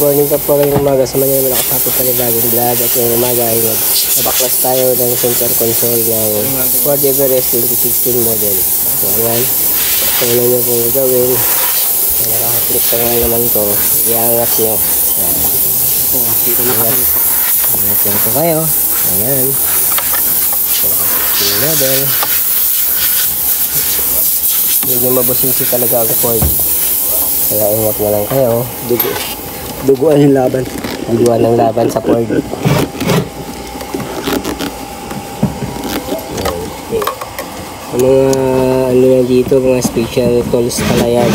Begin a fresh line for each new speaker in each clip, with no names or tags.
morning ka po ngayong umaga sa mga malakas hapon pa ni bagong vlog at ngayong umaga ay nabaklas tayo ng center console ng Ford Everest 2016 model. So ayan, kung ano nyo pong gagawin, nakakaplit pa nga naman to, iangat nyo.
Dito nakasalit po.
Iangat lang po kayo. Ayan. 2016 model. Hindi mabusisi talaga ang Ford. Kaya ingat na lang kayo.
Duguan yung laban.
Duguan ng laban sa Ford. Ang mga ano yan dito, mga special tools pala yan.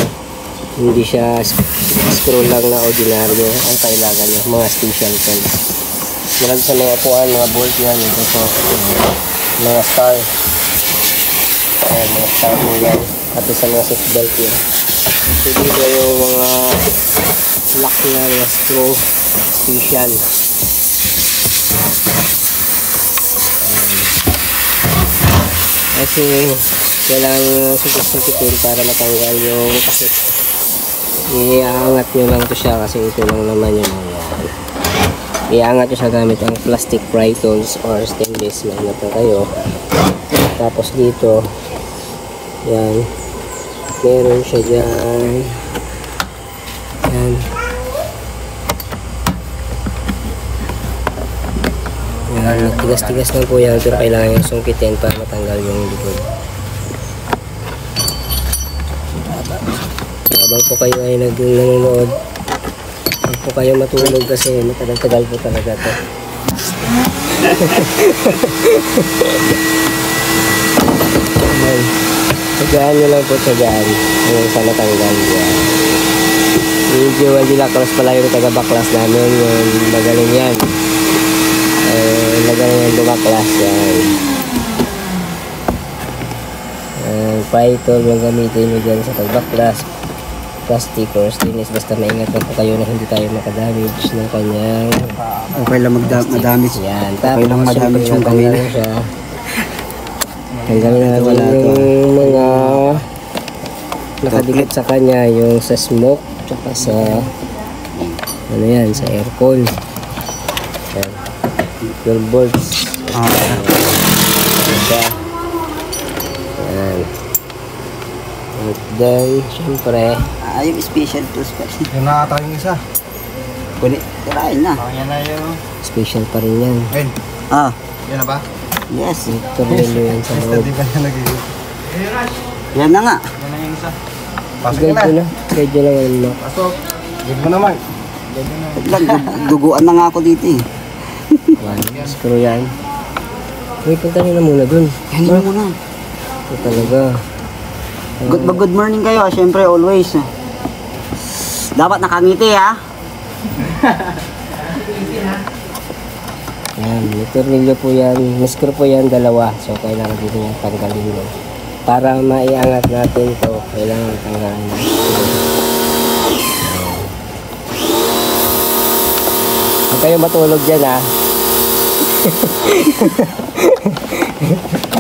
Hindi siya screw lang na ordinaryo ang kailangan nyo. Mga special tools. Marami sa mga upuan, mga bolt yan. Ito po, mga star. Ayan, mga star po yan. Pati sa mga seatbelt yan. So dito yung mga lock na mga screw special. Kasi kailangan sungkit-sungkitin para matanggal yung takip. Iangat nyo lang ito siya kasi ito lang naman yung iangat nyo siya gamit ang plastic pry tools or stainless. Maingat na kayo. Tapos dito yan, meron siya dyan. Yan. Yan, tigas-tigas lang po yan, pero kailangan yung sungkitin para matanggal yung likod. Habang po kayo ay nanonood, huwag po kayo matulog kasi matagal-tagal po talaga ito. Tsagaan nyo lang po, tsagaan hanggang sa matanggal yan. Medyo Lacrosse pala yung taga-baklas namin, yung magaling yan. Magaling yung lumaklas yan. Pry tool yung gamitin nyo dyan sa taga-baklas, plastic or stainless, basta maingat po kayo na hindi tayo makadamage ng kanyang
Okay lang madamage.
yan.
Okay lang madamage yung kamila.
Tanggalin na natin yung mga nakadikit sa kanya, yung sa smoke, tsaka sa ano yan, sa aircon. Yan. 12 volts. Yan. And then, syempre,
yung special tools pa.
Yung nakatayo yung isa.
Kunin, tirahin na.
Yan na yung...
special pa rin yan.
Ayun. Yan na ba?
Yes.
Tornilyo yan sa loob.
Hindi pa yan nagiging.
Yan na nga.
Yan na yung isa. Pasok
Guide
na.
ko na. Guide ko lang ano.
Pasok. Guide mo naman.
Duguan na nga ako dito eh.
Yan. Screw yan. Wait, punta nyo na muna dun.
Yan yung muna.
Ito talaga.
Good morning kayo, syempre always. Dapat nakangiti ha.
Yan, may tornilyo po yan. May screw po yan, dalawa. So, kailangan dito yung tanggalin mo. Para maiangat natin ito, kailangan tanggalin mo. Huwag kayo matulog dyan ha.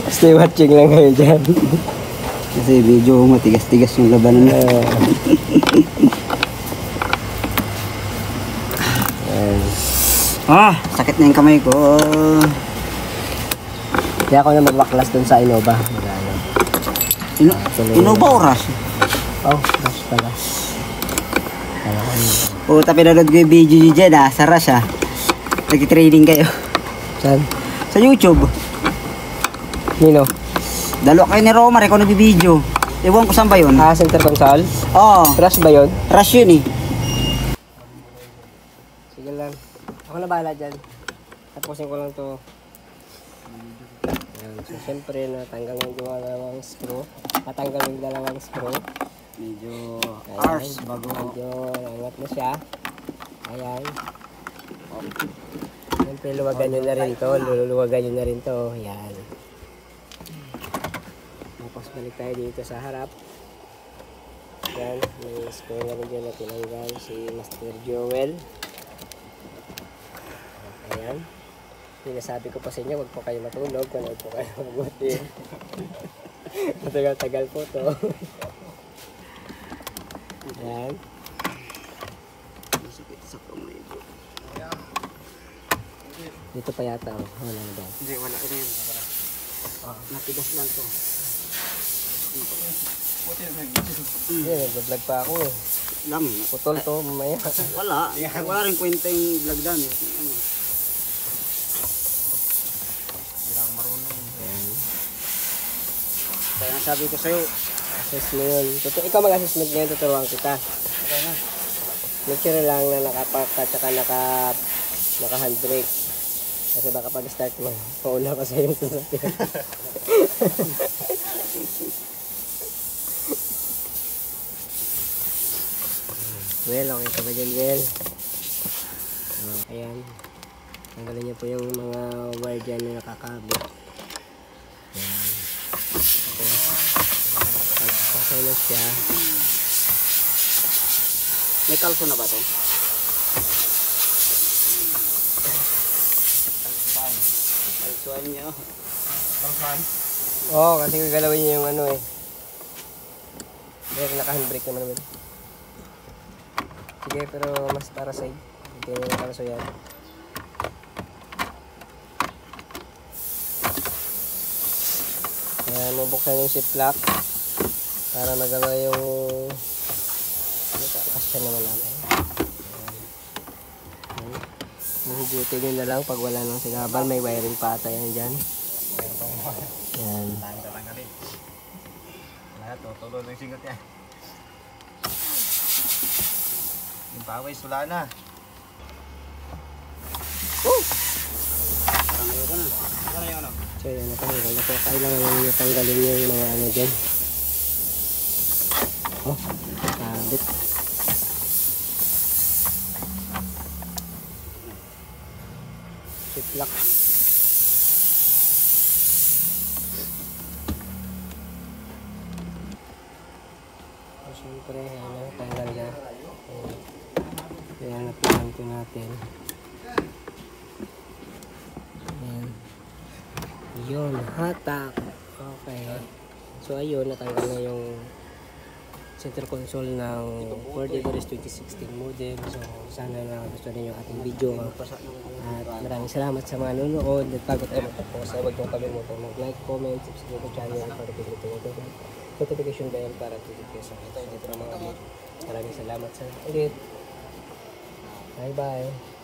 Stay watching lang kayo dyan.
Kasi medyo matigas-tigas yung labanan na. Sakit na yung kamay ko.
Kaya ako na magbaklas dun sa Innova.
Innova o Rush?
Oh, Rush pala.
Puta, pinanood ko yung video nyo dyan ha, sa Rush ha. Nag-training kayo.
Saan?
Sa YouTube.
Nino?
Dalawa kayo ni Romar, ikaw nag-video. Ewan ko saan ba yun?
Center console?
Oo.
Rush ba yun?
Rush yun eh.
Sige lang. Ako na bahala dyan. Tapusin ko lang to. Ayan. So, syempre, natanggal yung dalawang screw. Matanggal yung dalawang screw.
Medyo
Ayan.
arse bago.
Medyo nangat na siya. Ayan. Siyempre, luwagan nyo na rin to. Luluwagan nyo na rin to. Ayan. Tapos, balik tayo dito sa harap. Ayan. May screw na rin dyan na tinanggal si Master Joel. Ayan. Sinasabi ko pa sa inyo, huwag po kayo matulog, manood po kayo mabuti. Matagal-tagal po to. Ayan. Dito pa yata, oh. Wala na ba?
Hindi, wala. Ito yun. Natigas lang to.
Hindi, nag-vlog pa ako eh.
Lang.
Putol to, mamaya.
Wala. Wala rin kwenta yung vlog dyan eh. Ano?
Hindi lang ako marunong.
Ayan.
Kaya sabi ko sa'yo,
Assess mo yun. Ikaw mag-assessment ngayon, tuturuan kita.
okay na.
Make sure lang na nakapark ka tsaka naka-handbrake. Kasi baka pag-start mo, pauna ka sa yung sasakyan. Well, okay ka ba dyan, Well? Ayan. Tanggalin niyo po yung mga wire dyan na nakakabit. Ayan. Okay na siya.
May kalso na ba to? Kalsuan niyo.
Saan?
Oo, kasi gagalawin niya yung ano eh. Pero naka-handbrake naman naman. Sige, pero mas para side. Hindi niya yung kalso yan. Ayan, mabuksan yung zip lock para magawa yung kasya naman natin. Ayan. Huhugutin nyo na lang pag wala nang sinabal. May wiring pa ata yan dyan. Ayan.
Dahil tatanggalin. Lahat, tutulo ng singot yan. Yung pawis, wala na.
Parang ayoko na. Ano yung ano?
So yan, natanggal na po. Kailangan lang nyo tanggalin yung mga ano dyan. Oh, sabit. Ziplock. So, syempre, ano, tanggal na. Kaya napihan ko natin. Ayan. Yun, hatak. Okay. So, ayun, natanggal na yung center console ng Ford Everest 2016 model. So, sana na gusto niyo yung ating video. At maraming salamat sa mga nanonood. At bago tayo magtapos, huwag niyong kalimutan mag-like, comment, subscribe sa channel para pindutin yung notification bell para tutukin sa ito. Dito na mga video. Maraming salamat sa ulit. Bye-bye.